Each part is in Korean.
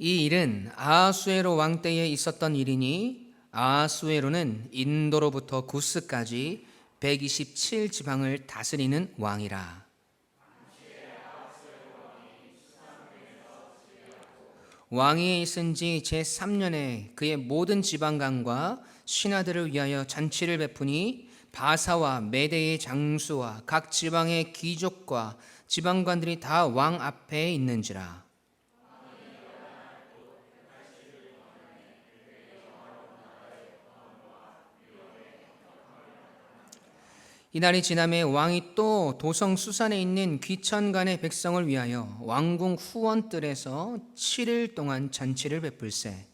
이 일은 아하수에로 왕 때에 있었던 일이니 아하수에로는 인도로부터 구스까지 127지방을 다스리는 왕이라. 왕위에 있은 지 제3년에 그의 모든 지방간과 신하들을 위하여 잔치를 베푸니 바사와 메대의 장수와 각 지방의 귀족과 지방관들이 다 왕 앞에 있는지라. 이날이 지남에 왕이 또 도성 수산에 있는 귀천간의 백성을 위하여 왕궁 후원뜰에서 7일 동안 잔치를 베풀세.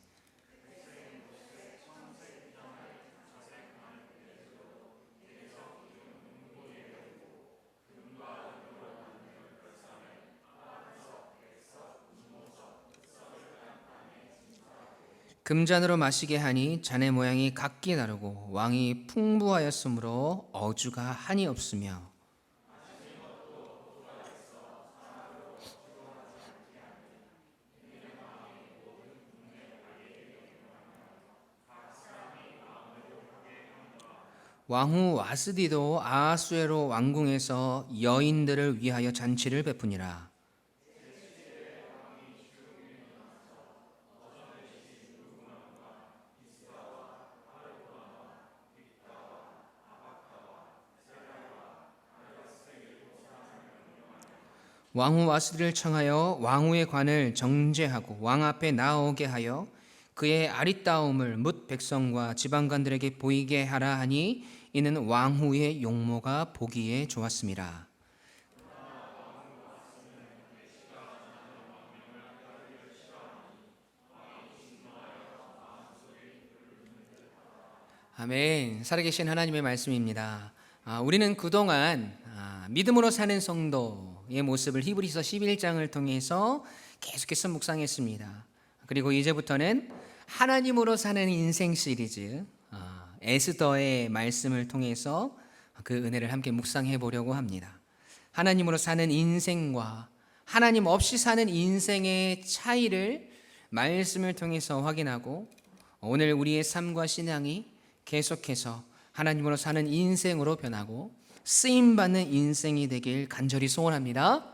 금잔으로 마시게 하니 잔의 모양이 각기 다르고 왕이 풍부하였으므로 어주가 한이 없으며 왕후 와스디도 아하수에로 왕궁에서 여인들을 위하여 잔치를 베푸니라. 왕후 와스디를 청하여 왕후의 관을 정죄하고 왕 앞에 나오게 하여 그의 아리따움을 뭇 백성과 지방관들에게 보이게 하라 하니 이는 왕후의 용모가 보기에 좋았습니다. 아멘. 살아계신 하나님의 말씀입니다. 우리는 그동안 믿음으로 사는 성도의 모습을 히브리서 11장을 통해서 계속해서 묵상했습니다. 그리고 이제부터는 하나님으로 사는 인생 시리즈 에스더의 말씀을 통해서 그 은혜를 함께 묵상해 보려고 합니다. 하나님으로 사는 인생과 하나님 없이 사는 인생의 차이를 말씀을 통해서 확인하고 오늘 우리의 삶과 신앙이 계속해서 하나님으로 사는 인생으로 변하고 쓰임받는 인생이 되길 간절히 소원합니다.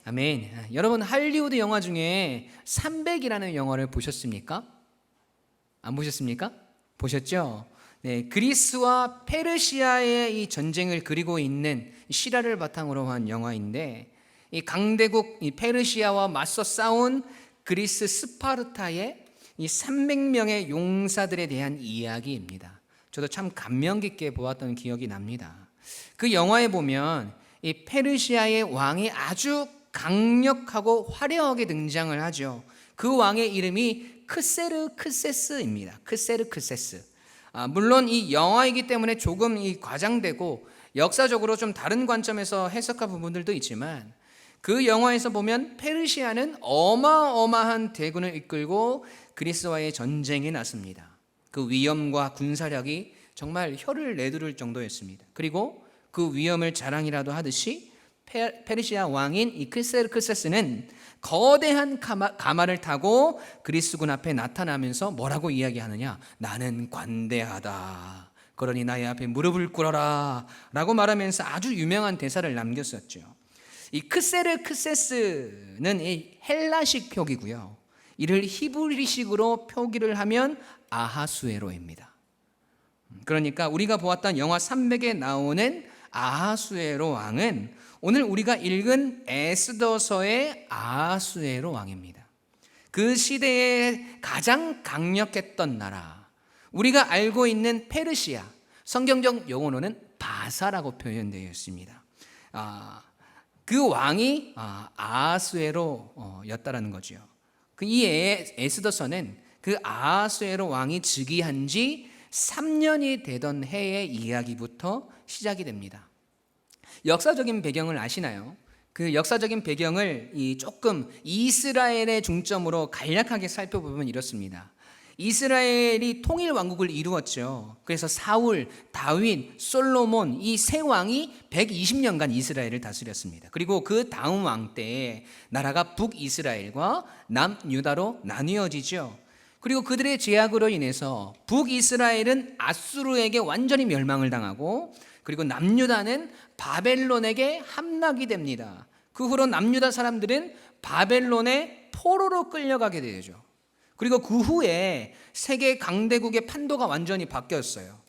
아멘. 여러분 할리우드 영화 중에 300이라는 영화를 보셨습니까? 안 보셨습니까? 보셨죠? 네, 그리스와 페르시아의 이 전쟁을 그리고 있는 실화를 바탕으로 한 영화인데 이 강대국 이 페르시아와 맞서 싸운 그리스 스파르타의 이 300명의 용사들에 대한 이야기입니다. 저도 참 감명 깊게 보았던 기억이 납니다. 그 영화에 보면 이 페르시아의 왕이 아주 강력하고 화려하게 등장을 하죠. 그 왕의 이름이 크세르크세스입니다. 크세르크세스. 물론 이 영화이기 때문에 조금 이 과장되고 역사적으로 좀 다른 관점에서 해석한 부분들도 있지만 그 영화에서 보면 페르시아는 어마어마한 대군을 이끌고 그리스와의 전쟁이 났습니다. 그 위엄과 군사력이 정말 혀를 내두를 정도였습니다. 그리고 그 위엄을 자랑이라도 하듯이 페르시아 왕인 이 크세르크세스는 거대한 가마를 타고 그리스군 앞에 나타나면서 뭐라고 이야기하느냐? 나는 관대하다. 그러니 나의 앞에 무릎을 꿇어라 라고 말하면서 아주 유명한 대사를 남겼었죠. 이 크세르크세스는 이 헬라식 표기고요. 이를 히브리식으로 표기를 하면 아하수에로입니다. 그러니까 우리가 보았던 영화 300에 나오는 아하수에로 왕은 오늘 우리가 읽은 에스더서의 아하수에로 왕입니다. 그 시대에 가장 강력했던 나라, 우리가 알고 있는 페르시아, 성경적 용어로는 바사라고 표현되어 있습니다. 그 왕이 아하수에로였다라는 거죠. 이 에스더서는 그 아하수에로 왕이 즉위한 지 3년이 되던 해의 이야기부터 시작이 됩니다. 역사적인 배경을 아시나요? 그 역사적인 배경을 조금 이스라엘의 중점으로 간략하게 살펴보면 이렇습니다. 이스라엘이 통일 왕국을 이루었죠. 그래서 사울, 다윗, 솔로몬 이 세 왕이 120년간 이스라엘을 다스렸습니다. 그리고 그 다음 왕 때에 나라가 북이스라엘과 남유다로 나뉘어지죠. 그리고 그들의 제약으로 인해서 북이스라엘은 아수르에게 완전히 멸망을 당하고, 그리고 남유다는 바벨론에게 함락이 됩니다. 그 후로 남유다 사람들은 바벨론의 포로로 끌려가게 되죠. 그리고 그 후에 세계 강대국의 판도가 완전히 바뀌었어요.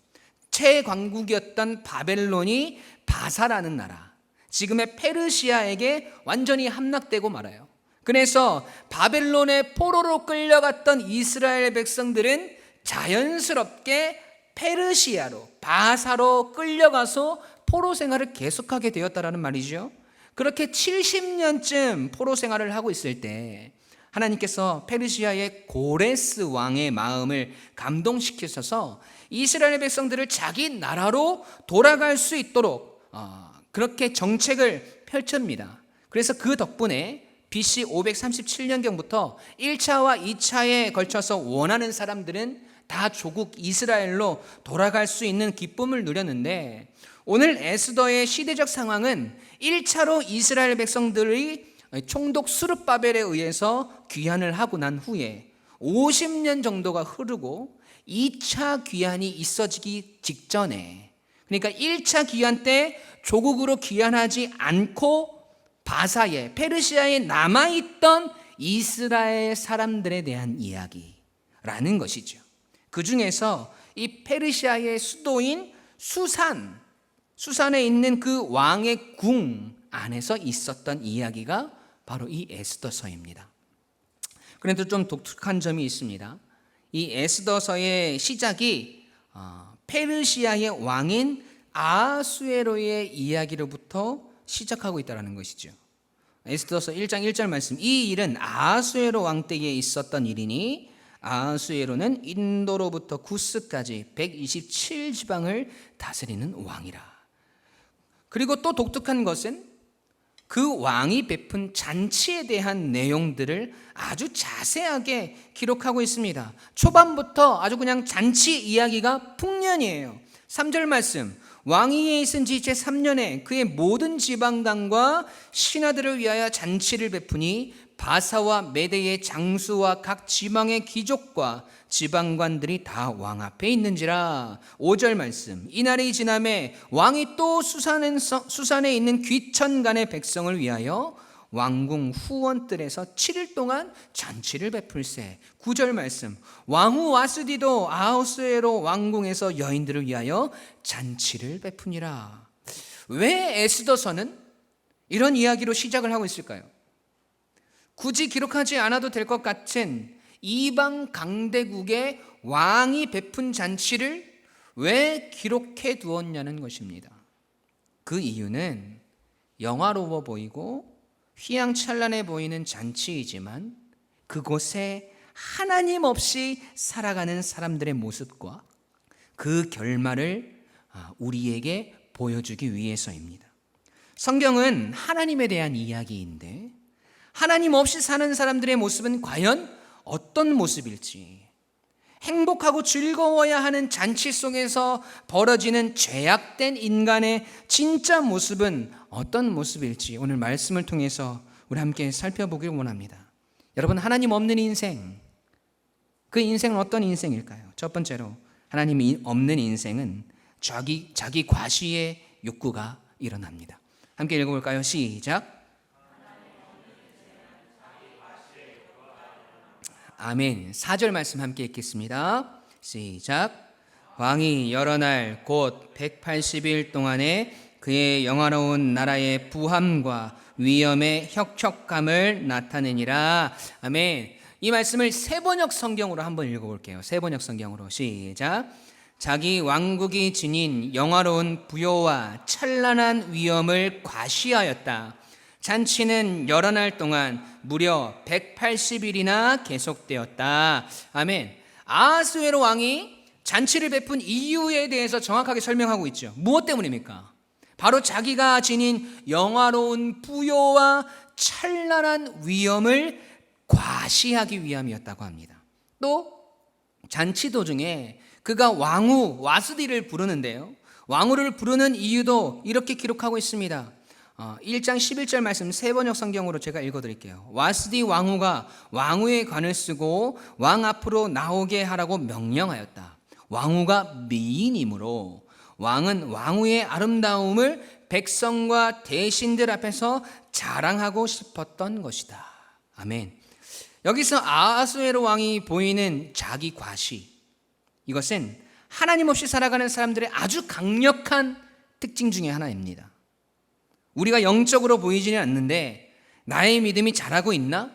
최강국이었던 바벨론이 바사라는 나라, 지금의 페르시아에게 완전히 함락되고 말아요. 그래서 바벨론의 포로로 끌려갔던 이스라엘 백성들은 자연스럽게 페르시아로, 바사로 끌려가서 포로 생활을 계속하게 되었다라는 말이죠. 그렇게 70년쯤 포로 생활을 하고 있을 때 하나님께서 페르시아의 고레스 왕의 마음을 감동시키셔서 이스라엘 백성들을 자기 나라로 돌아갈 수 있도록 그렇게 정책을 펼칩니다. 그래서 그 덕분에 BC 537년경부터 1차와 2차에 걸쳐서 원하는 사람들은 다 조국 이스라엘로 돌아갈 수 있는 기쁨을 누렸는데, 오늘 에스더의 시대적 상황은 1차로 이스라엘 백성들이 총독 스룹바벨에 의해서 귀환을 하고 난 후에 50년 정도가 흐르고 2차 귀환이 있어지기 직전에, 그러니까 1차 귀환 때 조국으로 귀환하지 않고 바사에, 페르시아에 남아있던 이스라엘 사람들에 대한 이야기라는 것이죠. 그 중에서 이 페르시아의 수도인 수산에 있는 그 왕의 궁 안에서 있었던 이야기가 바로 이 에스더서입니다. 그런데 좀 독특한 점이 있습니다. 이 에스더서의 시작이 페르시아의 왕인 아하수에로의 이야기로부터 시작하고 있다는 것이죠. 에스더서 1장 1절 말씀, 이 일은 아하수에로 왕 때에 있었던 일이니 아하수에로는 인도로부터 구스까지 127지방을 다스리는 왕이라. 그리고 또 독특한 것은 그 왕이 베푼 잔치에 대한 내용들을 아주 자세하게 기록하고 있습니다. 초반부터 아주 그냥 잔치 이야기가 풍년이에요. 3절 말씀, 왕위에 있은 지 제3년에 그의 모든 지방당과 신하들을 위하여 잔치를 베푸니 바사와 메대의 장수와 각 지방의 귀족과 지방관들이 다 왕 앞에 있는지라. 5절 말씀, 이날이 지남에 왕이 또 수산에 있는 귀천간의 백성을 위하여 왕궁 후원뜰에서 7일 동안 잔치를 베풀세. 9절 말씀, 왕후 와스디도 아하수에로 왕궁에서 여인들을 위하여 잔치를 베푸니라. 왜 에스더서는 이런 이야기로 시작을 하고 있을까요? 굳이 기록하지 않아도 될 것 같은 이방 강대국의 왕이 베푼 잔치를 왜 기록해 두었냐는 것입니다. 그 이유는 영화로워 보이고 휘황찬란해 보이는 잔치이지만 그곳에 하나님 없이 살아가는 사람들의 모습과 그 결말을 우리에게 보여주기 위해서입니다. 성경은 하나님에 대한 이야기인데 하나님 없이 사는 사람들의 모습은 과연 어떤 모습일지, 행복하고 즐거워야 하는 잔치 속에서 벌어지는 죄악된 인간의 진짜 모습은 어떤 모습일지 오늘 말씀을 통해서 우리 함께 살펴보길 원합니다. 여러분, 하나님 없는 인생, 그 인생은 어떤 인생일까요? 첫 번째로 하나님이 없는 인생은 자기 과시의 욕구가 일어납니다. 함께 읽어볼까요? 시작. 아멘. 4절 말씀 함께 읽겠습니다. 시작. 왕이 여러 날 곧 180일 동안에 그의 영화로운 나라의 부함과 위엄의 혁혁함을 나타내니라. 아멘. 이 말씀을 세번역 성경으로 한번 읽어볼게요. 세번역 성경으로 시작. 자기 왕국이 지닌 영화로운 부요와 찬란한 위엄을 과시하였다. 잔치는 여러 날 동안 무려 180일이나 계속되었다. 아멘. 아하수에로 왕이 잔치를 베푼 이유에 대해서 정확하게 설명하고 있죠. 무엇 때문입니까? 바로 자기가 지닌 영화로운 부요와 찬란한 위엄을 과시하기 위함이었다고 합니다. 또 잔치 도중에 그가 왕후 와스디를 부르는데요. 왕후를 부르는 이유도 이렇게 기록하고 있습니다. 1장 11절 말씀 세번역 성경으로 제가 읽어드릴게요. 와스디 왕후가 왕후의 관을 쓰고 왕 앞으로 나오게 하라고 명령하였다. 왕후가 미인이므로 왕은 왕후의 아름다움을 백성과 대신들 앞에서 자랑하고 싶었던 것이다. 아멘. 여기서 아하수에로 왕이 보이는 자기 과시, 이것은 하나님 없이 살아가는 사람들의 아주 강력한 특징 중에 하나입니다. 우리가 영적으로 보이지는 않는데 나의 믿음이 자라고 있나?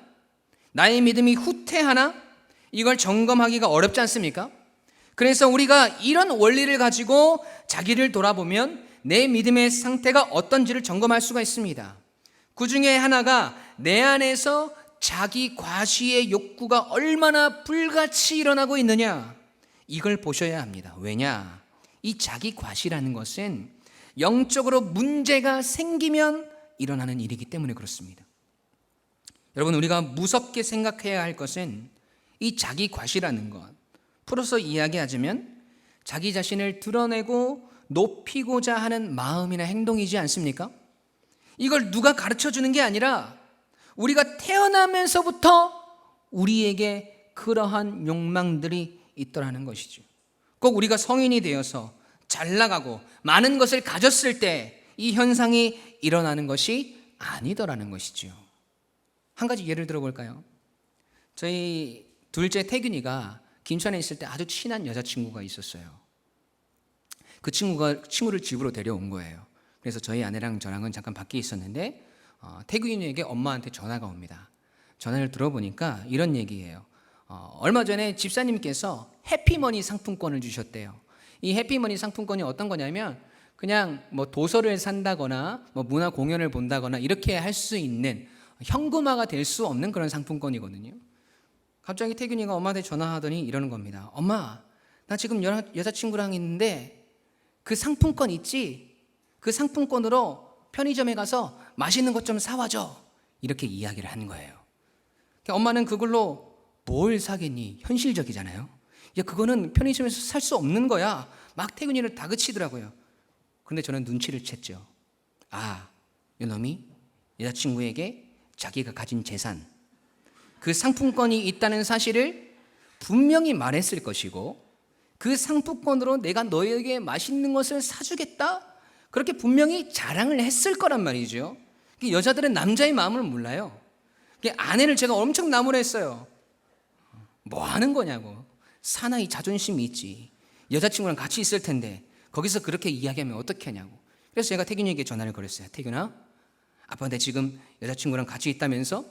나의 믿음이 후퇴하나? 이걸 점검하기가 어렵지 않습니까? 그래서 우리가 이런 원리를 가지고 자기를 돌아보면 내 믿음의 상태가 어떤지를 점검할 수가 있습니다. 그 중에 하나가 내 안에서 자기 과시의 욕구가 얼마나 불같이 일어나고 있느냐, 이걸 보셔야 합니다. 왜냐? 이 자기 과시라는 것은 영적으로 문제가 생기면 일어나는 일이기 때문에 그렇습니다. 여러분, 우리가 무섭게 생각해야 할 것은 이 자기 과시라는 것, 풀어서 이야기하자면 자기 자신을 드러내고 높이고자 하는 마음이나 행동이지 않습니까? 이걸 누가 가르쳐 주는 게 아니라 우리가 태어나면서부터 우리에게 그러한 욕망들이 있더라는 것이죠. 꼭 우리가 성인이 되어서 잘 나가고 많은 것을 가졌을 때 이 현상이 일어나는 것이 아니더라는 것이죠. 한 가지 예를 들어볼까요? 저희 둘째 태균이가 김천에 있을 때 아주 친한 여자친구가 있었어요. 그 친구를 집으로 데려온 거예요. 그래서 저희 아내랑 저랑은 잠깐 밖에 있었는데 태균이에게 엄마한테 전화가 옵니다. 전화를 들어보니까 이런 얘기예요. 얼마 전에 집사님께서 해피머니 상품권을 주셨대요. 이 해피머니 상품권이 어떤 거냐면 그냥 뭐 도서를 산다거나 뭐 문화 공연을 본다거나 이렇게 할 수 있는 현금화가 될 수 없는 그런 상품권이거든요. 갑자기 태균이가 엄마한테 전화하더니 이러는 겁니다. 엄마, 나 지금 여자친구랑 있는데 그 상품권 있지? 그 상품권으로 편의점에 가서 맛있는 것 좀 사와줘. 이렇게 이야기를 하는 거예요. 엄마는 그걸로 뭘 사겠니? 현실적이잖아요. 야, 그거는 편의점에서 살 수 없는 거야. 막 태균이를 다그치더라고요. 그런데 저는 눈치를 챘죠. 아, 이놈이 여자친구에게 자기가 가진 재산, 그 상품권이 있다는 사실을 분명히 말했을 것이고 그 상품권으로 내가 너에게 맛있는 것을 사주겠다? 그렇게 분명히 자랑을 했을 거란 말이죠. 여자들은 남자의 마음을 몰라요. 아내를 제가 엄청 나무랬어요. 뭐 하는 거냐고. 사나이 자존심이 있지. 여자친구랑 같이 있을 텐데 거기서 그렇게 이야기하면 어떻게 하냐고. 그래서 제가 태균이에게 전화를 걸었어요. 태균아, 아빠 내 지금 여자친구랑 같이 있다면서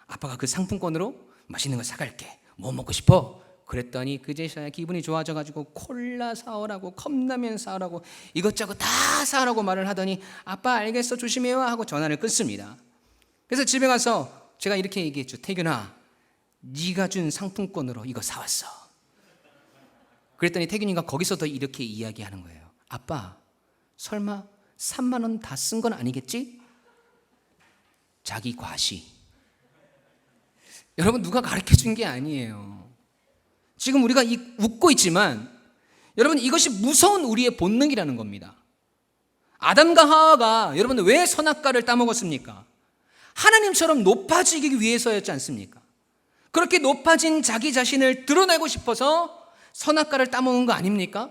아빠가 그 상품권으로 맛있는 거 사갈게. 뭐 먹고 싶어? 그랬더니 그제서야 기분이 좋아져가지고 콜라 사오라고 컵라면 사오라고 이것저것 다 사오라고 말을 하더니 아빠 알겠어 조심해요 하고 전화를 끊습니다. 그래서 집에 가서 제가 이렇게 얘기했죠. 태균아, 네가 준 상품권으로 이거 사왔어. 그랬더니 태균이가 거기서도 이렇게 이야기하는 거예요. 아빠, 설마 3만 원 다 쓴 건 아니겠지? 자기 과시. 여러분, 누가 가르쳐 준 게 아니에요. 지금 우리가 웃고 있지만 여러분, 이것이 무서운 우리의 본능이라는 겁니다. 아담과 하와가 여러분 왜 선악과를 따먹었습니까? 하나님처럼 높아지기 위해서였지 않습니까? 그렇게 높아진 자기 자신을 드러내고 싶어서 선악과를 따먹은 거 아닙니까?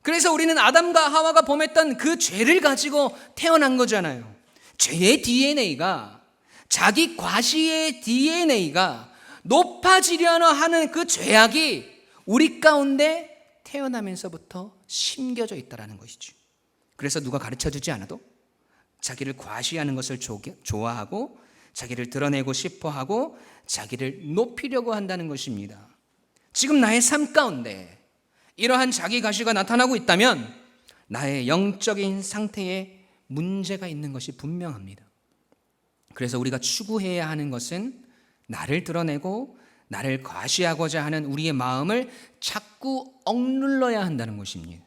그래서 우리는 아담과 하와가 범했던 그 죄를 가지고 태어난 거잖아요. 죄의 DNA가, 자기 과시의 DNA가 높아지려는 하는 그 죄악이 우리 가운데 태어나면서부터 심겨져 있다는 것이죠. 그래서 누가 가르쳐주지 않아도 자기를 과시하는 것을 좋아하고 자기를 드러내고 싶어하고 자기를 높이려고 한다는 것입니다. 지금 나의 삶 가운데 이러한 자기 과시가 나타나고 있다면 나의 영적인 상태에 문제가 있는 것이 분명합니다. 그래서 우리가 추구해야 하는 것은 나를 드러내고 나를 과시하고자 하는 우리의 마음을 자꾸 억눌러야 한다는 것입니다.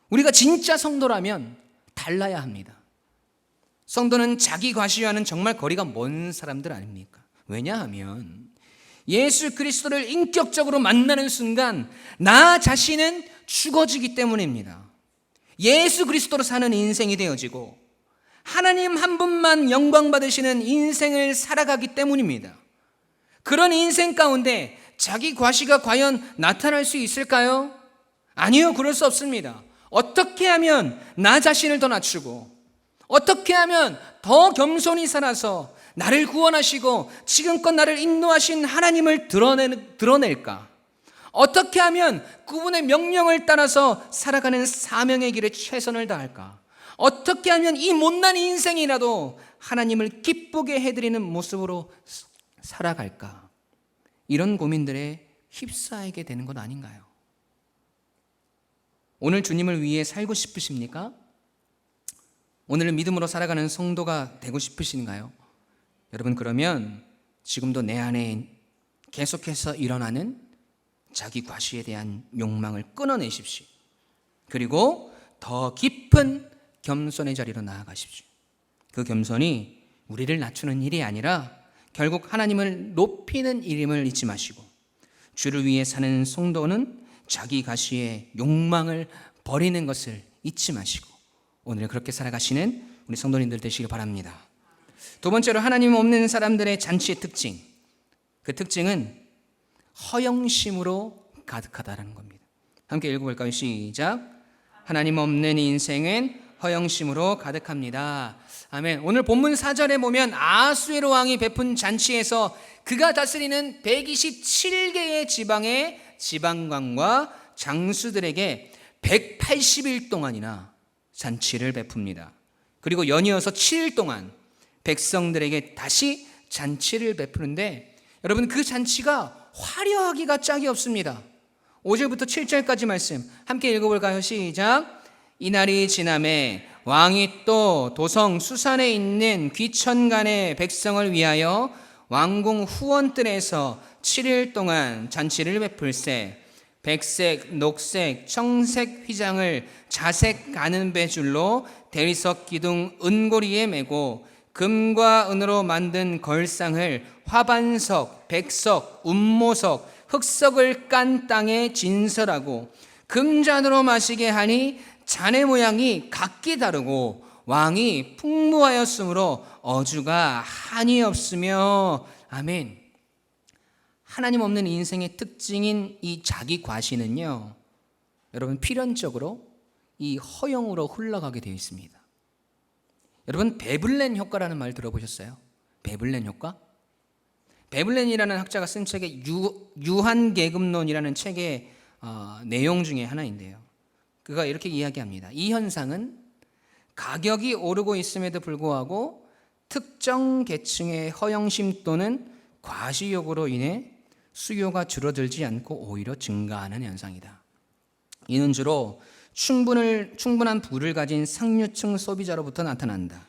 우리가 진짜 성도라면 달라야 합니다. 성도는 자기 과시와는 정말 거리가 먼 사람들 아닙니까? 왜냐하면 예수 그리스도를 인격적으로 만나는 순간 나 자신은 죽어지기 때문입니다. 예수 그리스도로 사는 인생이 되어지고 하나님 한 분만 영광 받으시는 인생을 살아가기 때문입니다. 그런 인생 가운데 자기 과시가 과연 나타날 수 있을까요? 아니요, 그럴 수 없습니다. 어떻게 하면 나 자신을 더 낮추고 어떻게 하면 더 겸손히 살아서 나를 구원하시고 지금껏 나를 인도하신 하나님을 드러낼까? 어떻게 하면 그분의 명령을 따라서 살아가는 사명의 길에 최선을 다할까? 어떻게 하면 이 못난 인생이라도 하나님을 기쁘게 해드리는 모습으로 살아갈까? 이런 고민들에 휩싸이게 되는 것 아닌가요? 오늘 주님을 위해 살고 싶으십니까? 오늘 믿음으로 살아가는 성도가 되고 싶으신가요? 여러분, 그러면 지금도 내 안에 계속해서 일어나는 자기 과시에 대한 욕망을 끊어내십시오. 그리고 더 깊은 겸손의 자리로 나아가십시오. 그 겸손이 우리를 낮추는 일이 아니라 결국 하나님을 높이는 일임을 잊지 마시고, 주를 위해 사는 성도는 자기 과시의 욕망을 버리는 것을 잊지 마시고 오늘 그렇게 살아가시는 우리 성도님들 되시길 바랍니다. 두 번째로, 하나님 없는 사람들의 잔치의 특징, 그 특징은 허영심으로 가득하다라는 겁니다. 함께 읽어볼까요? 시작. 하나님 없는 인생은 허영심으로 가득합니다. 아멘. 오늘 본문 4절에 보면 아하수에로 왕이 베푼 잔치에서 그가 다스리는 127개의 지방의 지방관과 장수들에게 180일 동안이나 잔치를 베풉니다. 그리고 연이어서 7일 동안 백성들에게 다시 잔치를 베푸는데, 여러분, 그 잔치가 화려하기가 짝이 없습니다. 5절부터 7절까지 말씀 함께 읽어볼까요? 시작. 이날이 지남에 왕이 또 도성 수산에 있는 귀천간의 백성을 위하여 왕궁 후원뜰에서 7일 동안 잔치를 베풀세 백색, 녹색, 청색 휘장을 자색 가는 배줄로 대리석 기둥 은고리에 메고 금과 은으로 만든 걸상을 화반석, 백석, 운모석, 흑석을 깐 땅에 진설하고 금잔으로 마시게 하니 잔의 모양이 각기 다르고 왕이 풍부하였으므로 어주가 한이 없으며. 아멘. 하나님 없는 인생의 특징인 이 자기 과시는요, 여러분, 필연적으로 이 허영으로 흘러가게 되어 있습니다. 여러분, 베블렌 효과라는 말 들어보셨어요? 베블렌 효과? 베블렌이라는 학자가 쓴 책의 유한계급론이라는 책의 내용 중에 하나인데요, 그가 이렇게 이야기합니다. 이 현상은 가격이 오르고 있음에도 불구하고 특정 계층의 허영심 또는 과시욕으로 인해 수요가 줄어들지 않고 오히려 증가하는 현상이다. 이는 주로 충분한 부를 가진 상류층 소비자로부터 나타난다.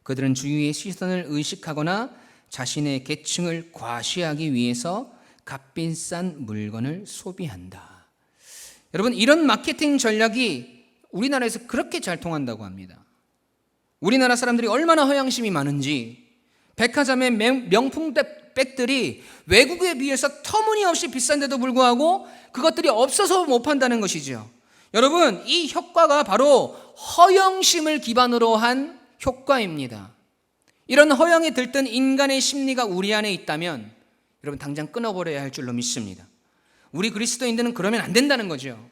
그들은 주위의 시선을 의식하거나 자신의 계층을 과시하기 위해서 값비싼 물건을 소비한다. 여러분, 이런 마케팅 전략이 우리나라에서 그렇게 잘 통한다고 합니다. 우리나라 사람들이 얼마나 허영심이 많은지, 백화점의 명품 백들이 외국에 비해서 터무니없이 비싼데도 불구하고 그것들이 없어서 못 판다는 것이죠. 여러분, 이 효과가 바로 허영심을 기반으로 한 효과입니다. 이런 허영에 들뜬 인간의 심리가 우리 안에 있다면 여러분, 당장 끊어버려야 할 줄로 믿습니다. 우리 그리스도인들은 그러면 안 된다는 거죠.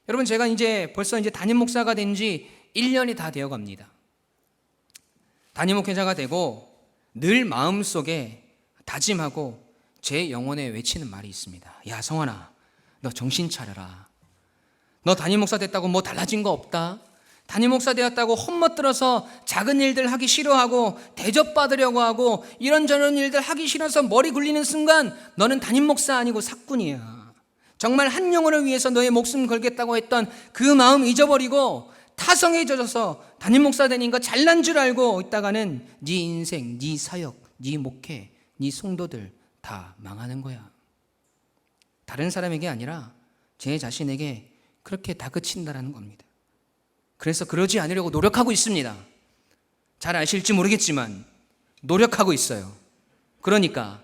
여러분, 제가 벌써 담임 목사가 된 지 1년이 다 되어 갑니다. 담임 목회자가 되고 늘 마음속에 다짐하고 제 영혼에 외치는 말이 있습니다. 야, 성환아, 너 정신 차려라. 너 담임 목사 됐다고 뭐 달라진 거 없다. 담임 목사 되었다고 헛멋들어서 작은 일들 하기 싫어하고 대접받으려고 하고 이런저런 일들 하기 싫어서 머리 굴리는 순간 너는 담임 목사 아니고 사꾼이야. 정말 한 영혼을 위해서 너의 목숨 걸겠다고 했던 그 마음 잊어버리고 타성에 젖어서 담임 목사 되는 거 잘난 줄 알고 있다가는 네 인생, 네 사역, 네 목회, 네 성도들 다 망하는 거야. 다른 사람에게 아니라 제 자신에게 그렇게 다그친다라는 겁니다. 그래서 그러지 않으려고 노력하고 있습니다. 잘 아실지 모르겠지만 노력하고 있어요. 그러니까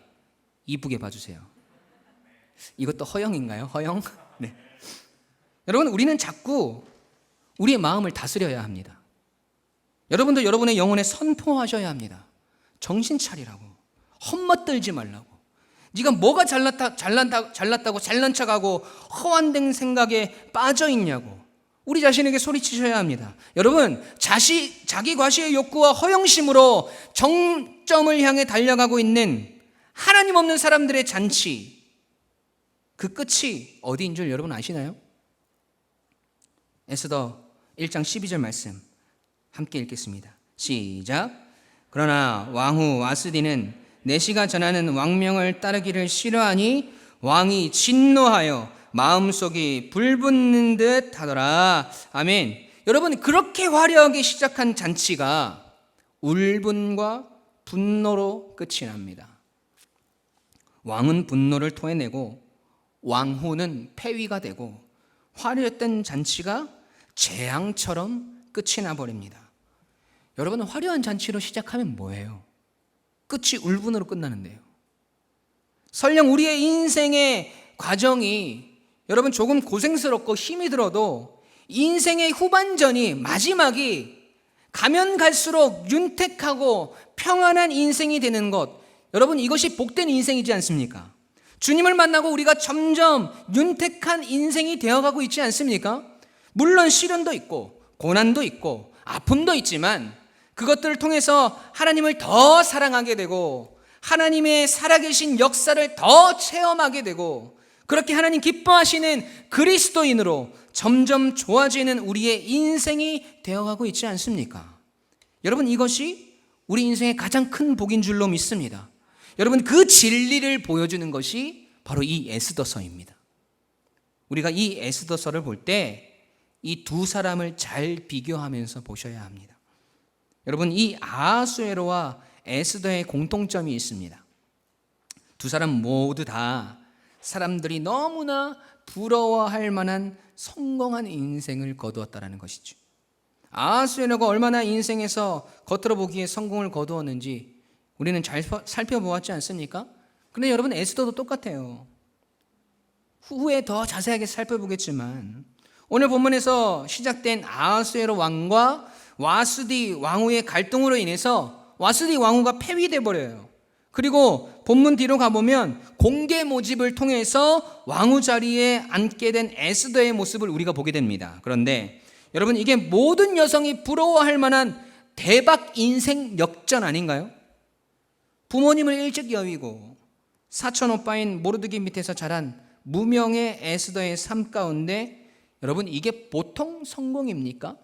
이쁘게 봐주세요. 이것도 허영인가요? 허영? 네. 여러분, 우리는 자꾸 우리의 마음을 다스려야 합니다. 여러분도 여러분의 영혼에 선포하셔야 합니다. 정신 차리라고. 헛멋들지 말라고. 네가 뭐가 잘났다고 잘난 척하고 허황된 생각에 빠져 있냐고. 우리 자신에게 소리치셔야 합니다. 여러분, 자기 과시의 욕구와 허영심으로 정점을 향해 달려가고 있는 하나님 없는 사람들의 잔치, 그 끝이 어디인 줄 여러분 아시나요? 에스더 1장 12절 말씀 함께 읽겠습니다. 시작. 그러나 왕후 와스디는 내시가 전하는 왕명을 따르기를 싫어하니 왕이 진노하여 마음속이 불붙는 듯 하더라. 아멘. 여러분, 그렇게 화려하게 시작한 잔치가 울분과 분노로 끝이 납니다. 왕은 분노를 토해내고 왕후는 폐위가 되고 화려했던 잔치가 재앙처럼 끝이 나버립니다. 여러분, 화려한 잔치로 시작하면 뭐예요? 끝이 울분으로 끝나는데요. 설령 우리의 인생의 과정이 여러분 조금 고생스럽고 힘이 들어도 인생의 후반전이, 마지막이 가면 갈수록 윤택하고 평안한 인생이 되는 것, 여러분 이것이 복된 인생이지 않습니까? 주님을 만나고 우리가 점점 윤택한 인생이 되어가고 있지 않습니까? 물론 시련도 있고 고난도 있고 아픔도 있지만 그것들을 통해서 하나님을 더 사랑하게 되고 하나님의 살아계신 역사를 더 체험하게 되고 그렇게 하나님 기뻐하시는 그리스도인으로 점점 좋아지는 우리의 인생이 되어가고 있지 않습니까? 여러분, 이것이 우리 인생의 가장 큰 복인 줄로 믿습니다. 여러분, 그 진리를 보여주는 것이 바로 이 에스더서입니다. 우리가 이 에스더서를 볼 때 이 두 사람을 잘 비교하면서 보셔야 합니다. 여러분, 이 아하수에로와 에스더의 공통점이 있습니다. 두 사람 모두 다 사람들이 너무나 부러워할 만한 성공한 인생을 거두었다는 것이죠. 아하수에로가 얼마나 인생에서 겉으로 보기에 성공을 거두었는지 우리는 잘 살펴보았지 않습니까? 그런데 여러분, 에스더도 똑같아요. 후에 더 자세하게 살펴보겠지만 오늘 본문에서 시작된 아하수에로 왕과 와스디 왕후의 갈등으로 인해서 와스디 왕후가 폐위돼 버려요. 그리고 본문 뒤로 가보면 공개 모집을 통해서 왕후 자리에 앉게 된 에스더의 모습을 우리가 보게 됩니다. 그런데 여러분, 이게 모든 여성이 부러워할 만한 대박 인생 역전 아닌가요? 부모님을 일찍 여위고 사촌 오빠인 모르드기 밑에서 자란 무명의 에스더의 삶 가운데 여러분, 이게 보통 성공입니까?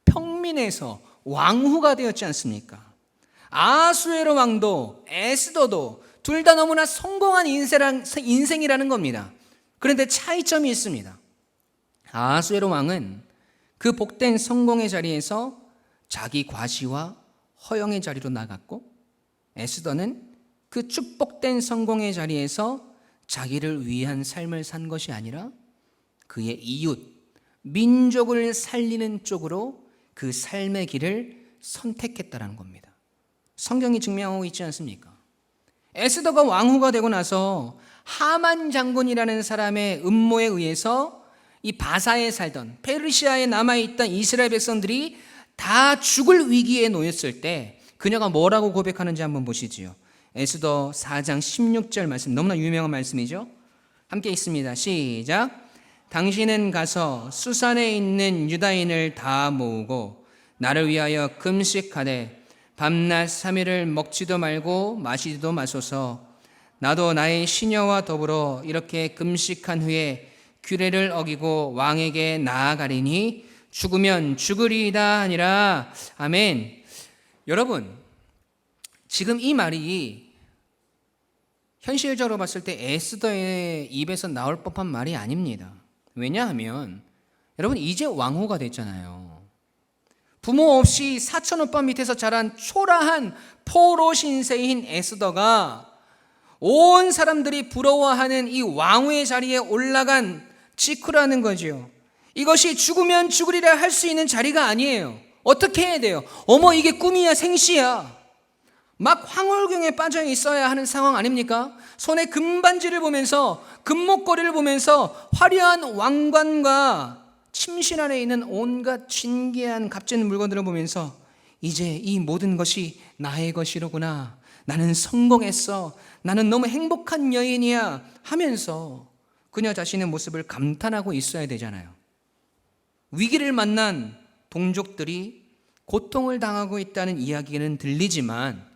평민에서 왕후가 되었지 않습니까? 아하수에로 왕도 에스더도 둘 다 너무나 성공한 인생이라는 겁니다. 그런데 차이점이 있습니다. 아하수에로 왕은 그 복된 성공의 자리에서 자기 과시와 허영의 자리로 나갔고 에스더는 그 축복된 성공의 자리에서 자기를 위한 삶을 산 것이 아니라 그의 이웃, 민족을 살리는 쪽으로 그 삶의 길을 선택했다는 겁니다. 성경이 증명하고 있지 않습니까? 에스더가 왕후가 되고 나서 하만 장군이라는 사람의 음모에 의해서 이 바사에 살던 페르시아에 남아있던 이스라엘 백성들이 다 죽을 위기에 놓였을 때 그녀가 뭐라고 고백하는지 한번 보시지요. 에스더 4장 16절 말씀, 너무나 유명한 말씀이죠. 함께 읽습니다. 시작. 당신은 가서 수산에 있는 유다인을 다 모으고 나를 위하여 금식하되 밤낮 3일을 먹지도 말고 마시지도 마소서. 나도 나의 시녀와 더불어 이렇게 금식한 후에 규례를 어기고 왕에게 나아가리니 죽으면 죽으리이다 하니라. 아멘. 여러분, 지금 이 말이 현실적으로 봤을 때 에스더의 입에서 나올 법한 말이 아닙니다. 왜냐하면 여러분, 이제 왕후가 됐잖아요. 부모 없이 사촌 오빠 밑에서 자란 초라한 포로 신세인 에스더가 온 사람들이 부러워하는 이 왕후의 자리에 올라간 직후라는 거죠. 이것이 죽으면 죽으리라 할 수 있는 자리가 아니에요. 어떻게 해야 돼요? 어머, 이게 꿈이야 생시야? 막 황홀경에 빠져 있어야 하는 상황 아닙니까? 손에 금반지를 보면서, 금목걸이를 보면서 화려한 왕관과 침실 안에 있는 온갖 진귀한 값진 물건들을 보면서 이제 이 모든 것이 나의 것이로구나, 나는 성공했어, 나는 너무 행복한 여인이야 하면서 그녀 자신의 모습을 감탄하고 있어야 되잖아요. 위기를 만난 동족들이 고통을 당하고 있다는 이야기는 들리지만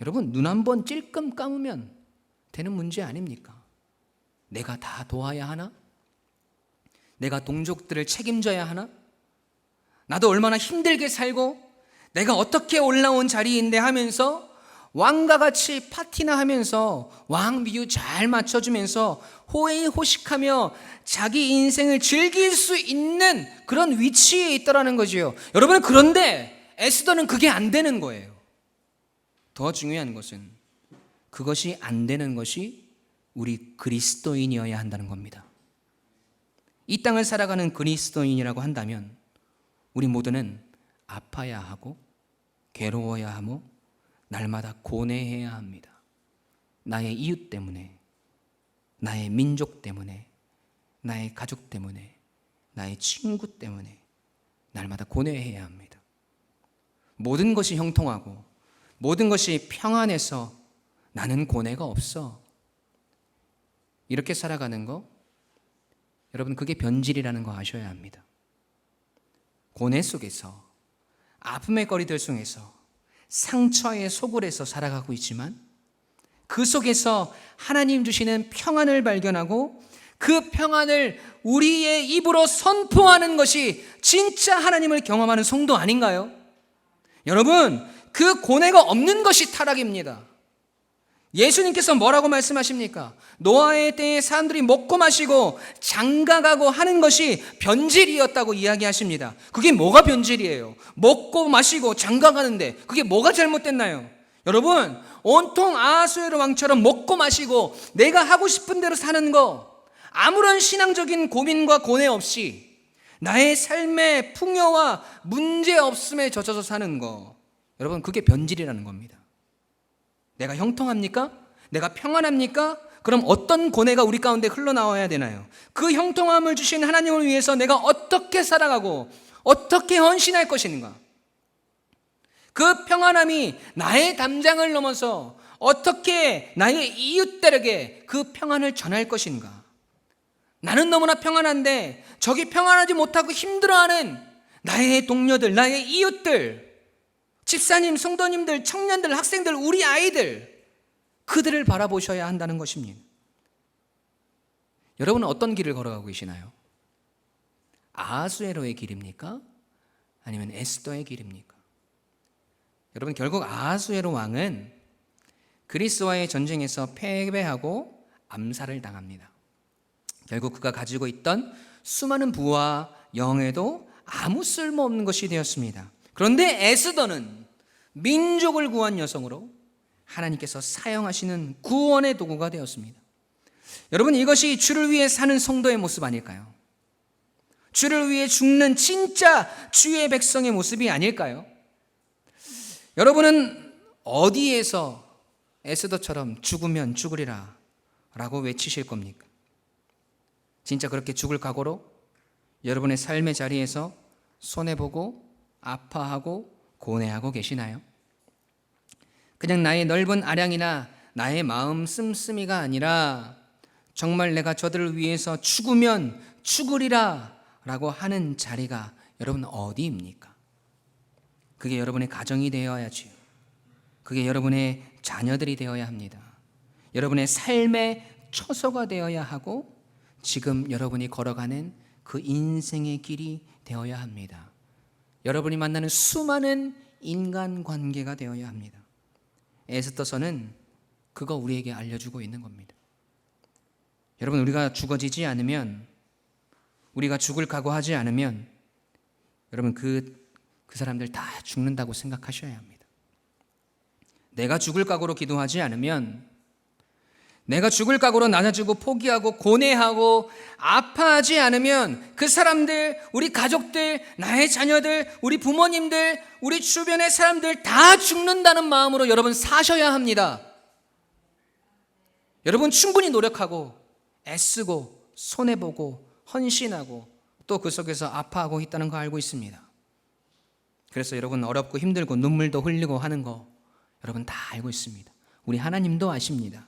여러분, 눈 한번 찔끔 감으면 되는 문제 아닙니까? 내가 다 도와야 하나? 내가 동족들을 책임져야 하나? 나도 얼마나 힘들게 살고 내가 어떻게 올라온 자리인데 하면서 왕과 같이 파티나 하면서 왕 비유 잘 맞춰주면서 호의호식하며 자기 인생을 즐길 수 있는 그런 위치에 있더라는 거지요. 여러분, 그런데 에스더는 그게 안 되는 거예요. 더 중요한 것은 그것이 안 되는 것이 우리 그리스도인이어야 한다는 겁니다. 이 땅을 살아가는 그리스도인이라고 한다면 우리 모두는 아파야 하고 괴로워야 하고 날마다 고뇌해야 합니다. 나의 이웃 때문에, 나의 민족 때문에, 나의 가족 때문에, 나의 친구 때문에 날마다 고뇌해야 합니다. 모든 것이 형통하고 모든 것이 평안해서 나는 고뇌가 없어, 이렇게 살아가는 거, 여러분, 그게 변질이라는 거 아셔야 합니다. 고뇌 속에서, 아픔의 거리들 속에서, 상처의 소굴에서 살아가고 있지만 그 속에서 하나님 주시는 평안을 발견하고 그 평안을 우리의 입으로 선포하는 것이 진짜 하나님을 경험하는 성도 아닌가요? 여러분, 그 고뇌가 없는 것이 타락입니다. 예수님께서 뭐라고 말씀하십니까? 노아의 때에 사람들이 먹고 마시고 장가가고 하는 것이 변질이었다고 이야기하십니다. 그게 뭐가 변질이에요? 먹고 마시고 장가가는데 그게 뭐가 잘못됐나요? 여러분, 온통 아하수에로 왕처럼 먹고 마시고 내가 하고 싶은 대로 사는 거, 아무런 신앙적인 고민과 고뇌 없이 나의 삶의 풍요와 문제 없음에 젖어서 사는 거, 여러분, 그게 변질이라는 겁니다. 내가 형통합니까? 내가 평안합니까? 그럼 어떤 고뇌가 우리 가운데 흘러나와야 되나요? 그 형통함을 주신 하나님을 위해서 내가 어떻게 살아가고 어떻게 헌신할 것인가? 그 평안함이 나의 담장을 넘어서 어떻게 나의 이웃들에게 그 평안을 전할 것인가? 나는 너무나 평안한데 저기 평안하지 못하고 힘들어하는 나의 동료들, 나의 이웃들, 집사님, 성도님들, 청년들, 학생들, 우리 아이들, 그들을 바라보셔야 한다는 것입니다. 여러분은 어떤 길을 걸어가고 계시나요? 아하수에로의 길입니까? 아니면 에스더의 길입니까? 여러분, 결국 아하수에로 왕은 그리스와의 전쟁에서 패배하고 암살을 당합니다. 결국 그가 가지고 있던 수많은 부와 영예도 아무 쓸모없는 것이 되었습니다. 그런데 에스더는 민족을 구한 여성으로 하나님께서 사용하시는 구원의 도구가 되었습니다. 여러분, 이것이 주를 위해 사는 성도의 모습 아닐까요? 주를 위해 죽는 진짜 주의 백성의 모습이 아닐까요? 여러분은 어디에서 에스더처럼 죽으면 죽으리라 라고 외치실 겁니까? 진짜 그렇게 죽을 각오로 여러분의 삶의 자리에서 손해보고 아파하고 고뇌하고 계시나요? 그냥 나의 넓은 아량이나 나의 마음 씀씀이가 아니라 정말 내가 저들을 위해서 죽으면 죽으리라 라고 하는 자리가 여러분 어디입니까? 그게 여러분의 가정이 되어야지요. 그게 여러분의 자녀들이 되어야 합니다. 여러분의 삶의 처소가 되어야 하고 지금 여러분이 걸어가는 그 인생의 길이 되어야 합니다. 여러분이 만나는 수많은 인간관계가 되어야 합니다. 에스더서는 그거 우리에게 알려주고 있는 겁니다. 여러분, 우리가 죽어지지 않으면, 우리가 죽을 각오하지 않으면 여러분 그 사람들 다 죽는다고 생각하셔야 합니다. 내가 죽을 각오로 기도하지 않으면 내가 죽을 각오로 낮아지고 포기하고 고뇌하고 아파하지 않으면 그 사람들, 우리 가족들, 나의 자녀들, 우리 부모님들, 우리 주변의 사람들 다 죽는다는 마음으로 여러분 사셔야 합니다. 여러분 충분히 노력하고 애쓰고 손해보고 헌신하고 또 그 속에서 아파하고 있다는 거 알고 있습니다. 그래서 여러분 어렵고 힘들고 눈물도 흘리고 하는 거 여러분 다 알고 있습니다. 우리 하나님도 아십니다.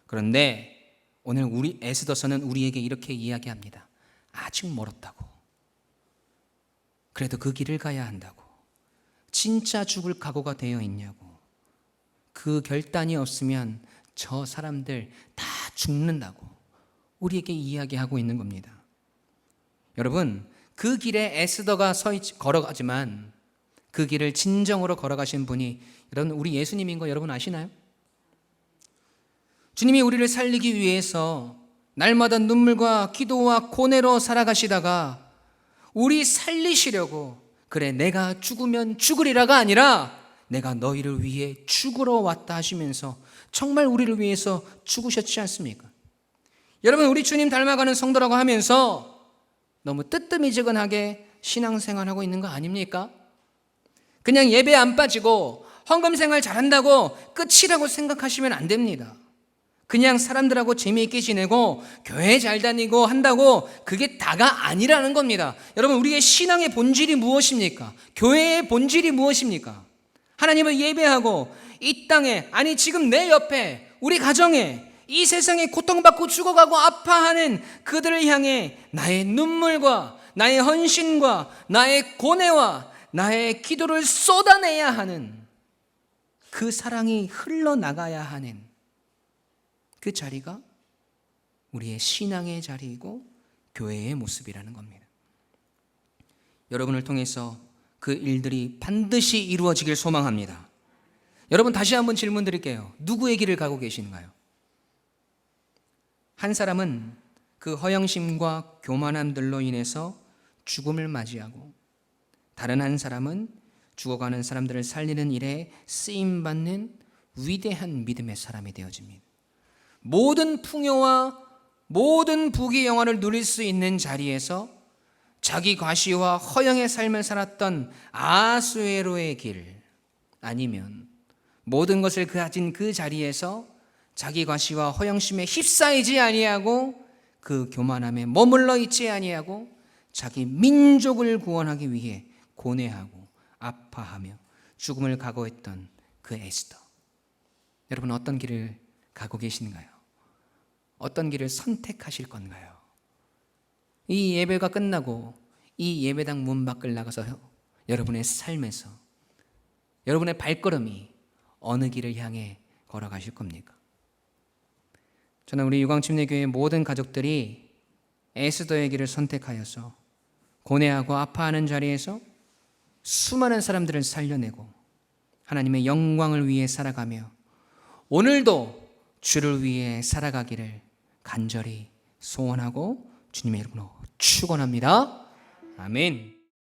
그런데 오늘 우리 에스더서는 우리에게 이렇게 이야기합니다. 아직 멀었다고. 그래도 그 길을 가야 한다고. 진짜 죽을 각오가 되어 있냐고. 그 결단이 없으면 저 사람들 다 죽는다고 우리에게 이야기하고 있는 겁니다. 여러분, 그 길에 에스더가 걸어가지만 그 길을 진정으로 걸어가신 분이 여러분 우리 예수님인 거 여러분 아시나요? 주님이 우리를 살리기 위해서 날마다 눈물과 기도와 고뇌로 살아가시다가 우리 살리시려고 그래 내가 죽으면 죽으리라가 아니라 내가 너희를 위해 죽으러 왔다 하시면서 정말 우리를 위해서 죽으셨지 않습니까? 여러분 우리 주님 닮아가는 성도라고 하면서 너무 뜨뜨미지근하게 신앙생활하고 있는 거 아닙니까? 그냥 예배 안 빠지고 헌금생활 잘한다고 끝이라고 생각하시면 안 됩니다. 그냥 사람들하고 재미있게 지내고 교회 잘 다니고 한다고 그게 다가 아니라는 겁니다. 여러분 우리의 신앙의 본질이 무엇입니까? 교회의 본질이 무엇입니까? 하나님을 예배하고 이 땅에 아니 지금 내 옆에 우리 가정에 이 세상에 고통받고 죽어가고 아파하는 그들을 향해 나의 눈물과 나의 헌신과 나의 고뇌와 나의 기도를 쏟아내야 하는 그 사랑이 흘러나가야 하는 그 자리가 우리의 신앙의 자리이고 교회의 모습이라는 겁니다. 여러분을 통해서 그 일들이 반드시 이루어지길 소망합니다. 여러분 다시 한번 질문 드릴게요. 누구의 길을 가고 계신가요? 한 사람은 그 허영심과 교만함들로 인해서 죽음을 맞이하고 다른 한 사람은 죽어가는 사람들을 살리는 일에 쓰임받는 위대한 믿음의 사람이 되어집니다. 모든 풍요와 모든 부귀 영화를 누릴 수 있는 자리에서 자기 과시와 허영의 삶을 살았던 아수에로의 길 아니면 모든 것을 가진 그 자리에서 자기 과시와 허영심에 휩싸이지 아니하고 그 교만함에 머물러 있지 아니하고 자기 민족을 구원하기 위해 고뇌하고 아파하며 죽음을 각오했던 그 에스더. 여러분 어떤 길을 가고 계신가요? 어떤 길을 선택하실 건가요? 이 예배가 끝나고 이 예배당 문 밖을 나가서 여러분의 삶에서 여러분의 발걸음이 어느 길을 향해 걸어가실 겁니까? 저는 우리 유광침례교회 모든 가족들이 에스더의 길을 선택하여서 고뇌하고 아파하는 자리에서 수많은 사람들을 살려내고 하나님의 영광을 위해 살아가며 오늘도 주를 위해 살아가기를 간절히 소원하고 주님의 이름으로 축원합니다. 아멘.